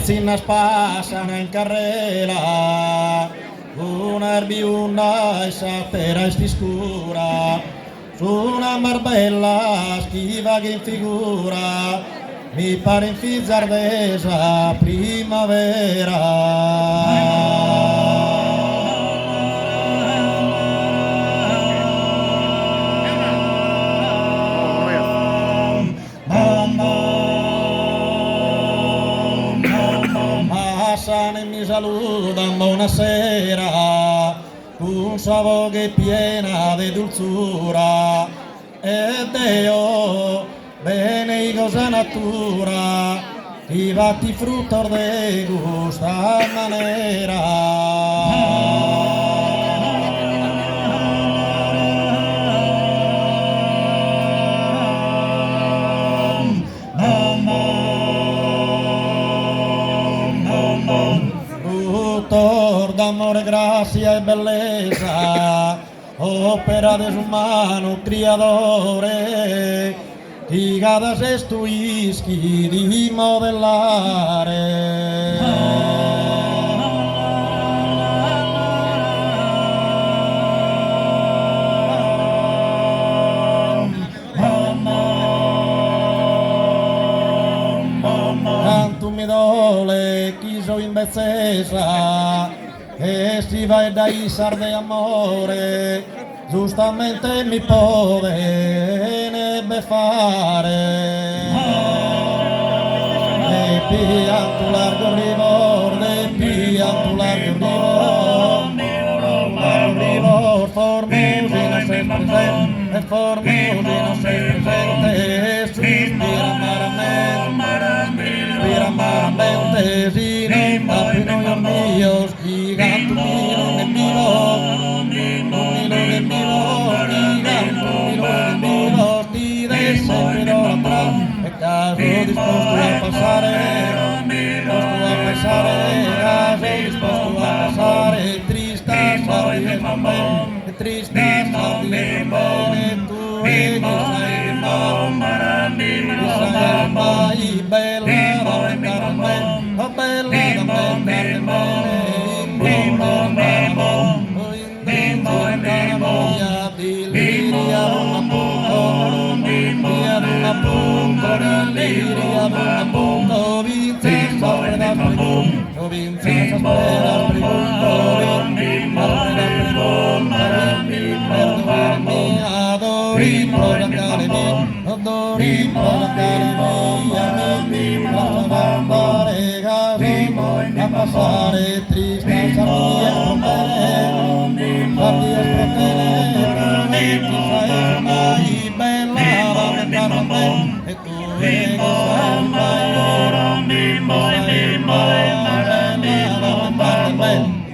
oficinas pasan en carrera, una herbiunda esa pera estiscura, una marbella schiva che in figura, mi pare in fizzardesa primavera. E mi saludan buonasera con sua voce piena di dulzura ed io bene cosa natura ti batti frutto de gusta manera. D'amore, grazia e bellezza, opera de su mano criadore, che cada sesto ischi di modellare. Canto mi dole, chi so in bezzesa, e si va dai sarde amore, giustamente mi potrebbe fare. E pianto largo rivorde, pianto largo rivorde, formosina sempre presente, formosina sempre presente, sospira amaramente, si non da più noi míos, gigante mino en vivo, ti desespero atrás, e caso disposto a passare, triste sardine bene, tu mai bella a passare triste mai bella e tu mai